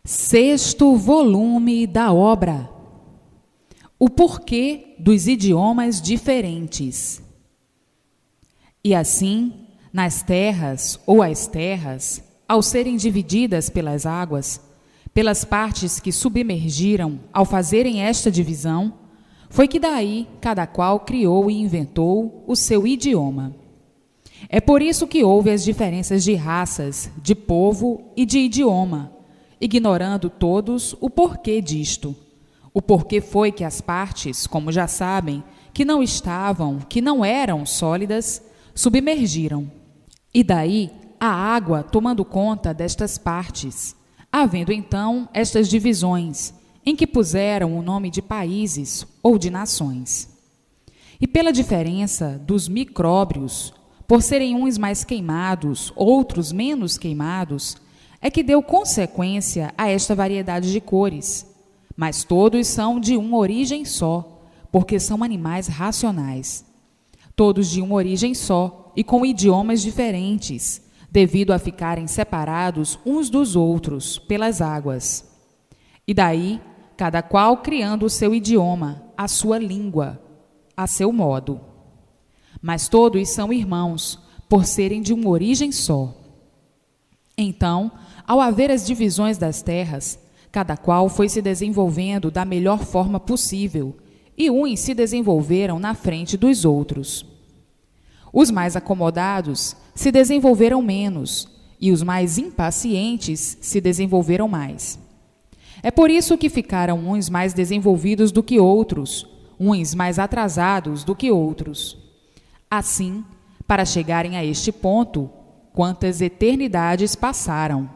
Sexto volume da obra. O porquê dos idiomas diferentes. E assim, nas terras ou as terras, ao serem divididas pelas águas, pelas partes que submergiram ao fazerem esta divisão, foi que daí cada qual criou e inventou o seu idioma. É por isso que houve as diferenças de raças, de povo e de idioma, ignorando todos o porquê disto. O porquê foi que as partes, como já sabem, que não estavam, que não eram sólidas, submergiram. E daí a água tomando conta destas partes, havendo então estas divisões, em que puseram o nome de países ou de nações. E pela diferença dos micróbios, por serem uns mais queimados, outros menos queimados, é que deu consequência a esta variedade de cores. Mas todos são de uma origem só, porque são animais racionais. Todos de uma origem só e com idiomas diferentes, devido a ficarem separados uns dos outros pelas águas. E daí, cada qual criando o seu idioma, a sua língua, a seu modo. Mas todos são irmãos, por serem de uma origem só. Então, ao haver as divisões das terras, cada qual foi se desenvolvendo da melhor forma possível, e uns se desenvolveram na frente dos outros. Os mais acomodados se desenvolveram menos, e os mais impacientes se desenvolveram mais. É por isso que ficaram uns mais desenvolvidos do que outros, uns mais atrasados do que outros. Assim, para chegarem a este ponto, quantas eternidades passaram.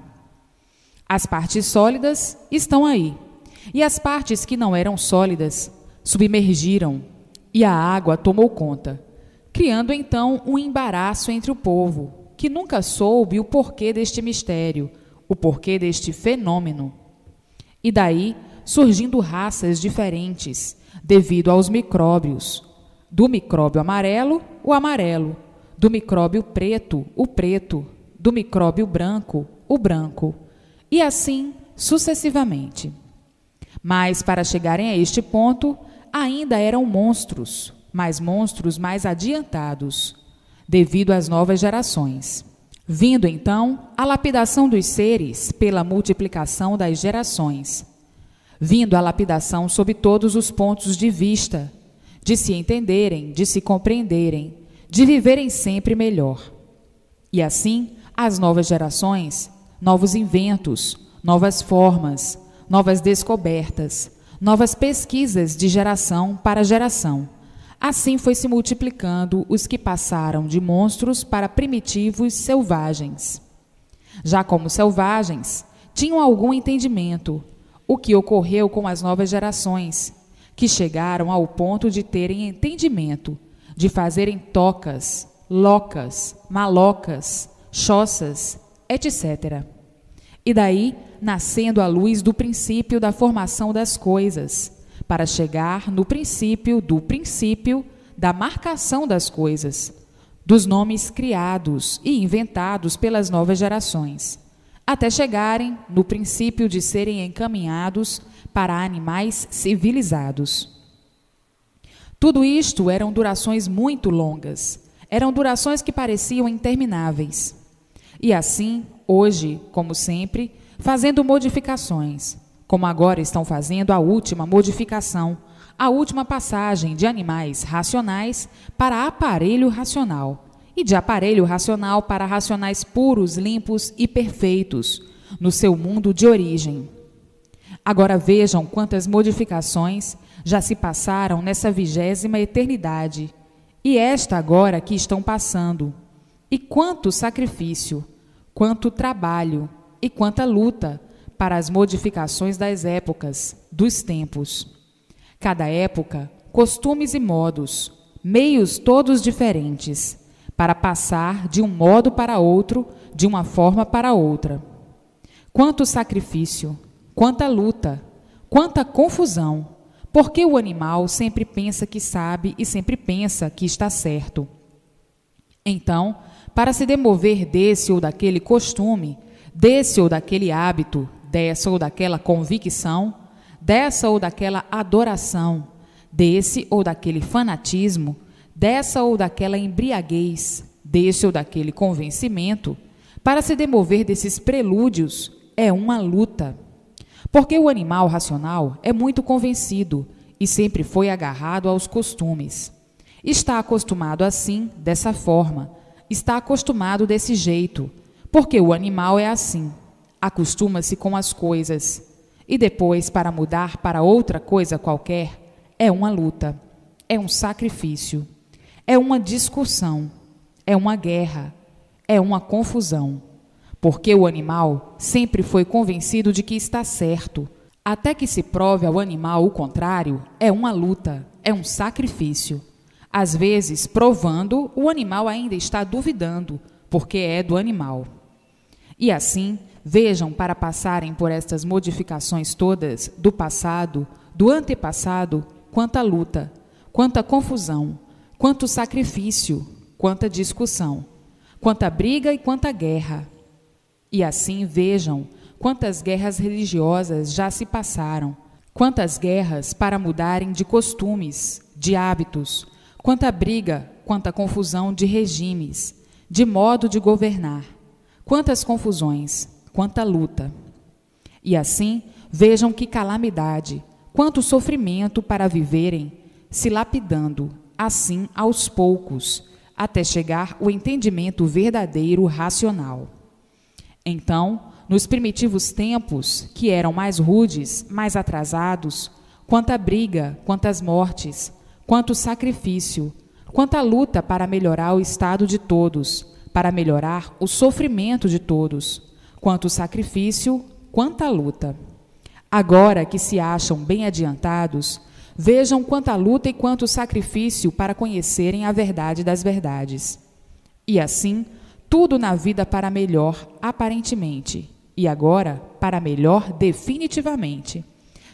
As partes sólidas estão aí, e as partes que não eram sólidas submergiram, e a água tomou conta, criando então um embaraço entre o povo, que nunca soube o porquê deste mistério, o porquê deste fenômeno. E daí surgindo raças diferentes, devido aos micróbios. Do micróbio amarelo, o amarelo. Do micróbio preto, o preto. Do micróbio branco, o branco. E assim sucessivamente. Mas para chegarem a este ponto, ainda eram monstros, mas monstros mais adiantados, devido às novas gerações. Vindo então a lapidação dos seres pela multiplicação das gerações. Vindo a lapidação sob todos os pontos de vista, de se entenderem, de se compreenderem, de viverem sempre melhor. E assim, as novas gerações, novos inventos, novas formas, novas descobertas, novas pesquisas de geração para geração. Assim foi se multiplicando os que passaram de monstros para primitivos selvagens. Já como selvagens, tinham algum entendimento, o que ocorreu com as novas gerações, que chegaram ao ponto de terem entendimento, de fazerem tocas, locas, malocas, choças, etc. E daí, nascendo a luz do princípio da formação das coisas, para chegar no princípio do princípio da marcação das coisas, dos nomes criados e inventados pelas novas gerações, até chegarem no princípio de serem encaminhados para animais civilizados. Tudo isto eram durações muito longas, eram durações que pareciam intermináveis. E assim, hoje, como sempre, fazendo modificações, como agora estão fazendo a última modificação, a última passagem de animais racionais para aparelho racional, e de aparelho racional para racionais puros, limpos e perfeitos, no seu mundo de origem. Agora vejam quantas modificações já se passaram nessa 20ª eternidade, e esta agora que estão passando. E quanto sacrifício, quanto trabalho e quanta luta para as modificações das épocas, dos tempos. Cada época, costumes e modos, meios todos diferentes, para passar de um modo para outro, de uma forma para outra. Quanto sacrifício, quanta luta, quanta confusão, porque o animal sempre pensa que sabe e sempre pensa que está certo. Então, para se demover desse ou daquele costume, desse ou daquele hábito, dessa ou daquela convicção, dessa ou daquela adoração, desse ou daquele fanatismo, dessa ou daquela embriaguez, desse ou daquele convencimento, para se demover desses prelúdios, é uma luta. Porque o animal racional é muito convencido e sempre foi agarrado aos costumes. Está acostumado assim, dessa forma, está acostumado desse jeito, porque o animal é assim, acostuma-se com as coisas, e depois, para mudar para outra coisa qualquer, é uma luta, é um sacrifício, é uma discussão, é uma guerra, é uma confusão, porque o animal sempre foi convencido de que está certo. Até que se prove ao animal o contrário, é uma luta, é um sacrifício. Às vezes, provando, o animal ainda está duvidando, porque é do animal. E assim, vejam, para passarem por estas modificações todas do passado, do antepassado, quanta luta, quanta confusão, quanto sacrifício, quanta discussão, quanta briga e quanta guerra. E assim, vejam, quantas guerras religiosas já se passaram, quantas guerras para mudarem de costumes, de hábitos, quanta briga, quanta confusão de regimes, de modo de governar, quantas confusões, quanta luta. E assim, vejam que calamidade, quanto sofrimento para viverem, se lapidando, assim aos poucos, até chegar o entendimento verdadeiro racional. Então, nos primitivos tempos, que eram mais rudes, mais atrasados, quanta briga, quantas mortes, quanto sacrifício, quanta luta para melhorar o estado de todos, para melhorar o sofrimento de todos, quanto sacrifício, quanta luta. Agora que se acham bem adiantados, vejam quanta luta e quanto sacrifício para conhecerem a verdade das verdades. E assim, tudo na vida para melhor, aparentemente, e agora para melhor definitivamente.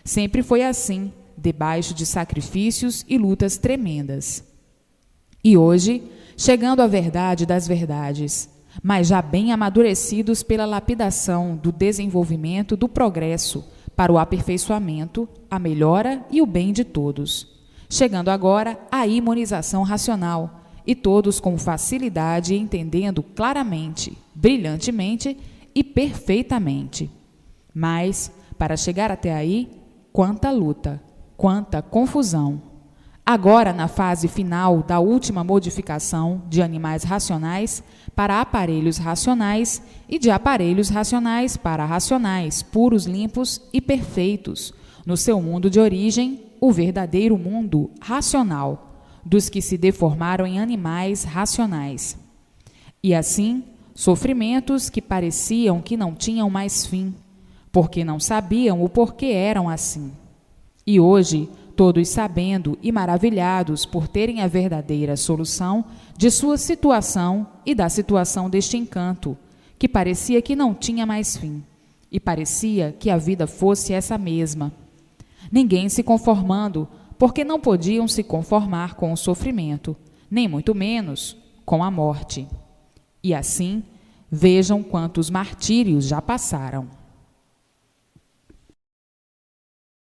Sempre foi assim, debaixo de sacrifícios e lutas tremendas. E hoje, chegando à verdade das verdades, mas já bem amadurecidos pela lapidação do desenvolvimento do progresso para o aperfeiçoamento, a melhora e o bem de todos. Chegando agora à imunização racional, e todos com facilidade entendendo claramente, brilhantemente e perfeitamente. Mas, para chegar até aí, quanta luta, quanta confusão. Agora, na fase final da última modificação de animais racionais para aparelhos racionais e de aparelhos racionais para racionais, puros, limpos e perfeitos, no seu mundo de origem, o verdadeiro mundo racional, dos que se deformaram em animais racionais. E assim, sofrimentos que pareciam que não tinham mais fim, porque não sabiam o porquê eram assim. E hoje, todos sabendo e maravilhados por terem a verdadeira solução de sua situação e da situação deste encanto, que parecia que não tinha mais fim, e parecia que a vida fosse essa mesma. Ninguém se conformando, porque não podiam se conformar com o sofrimento, nem muito menos com a morte. E assim, vejam quantos martírios já passaram.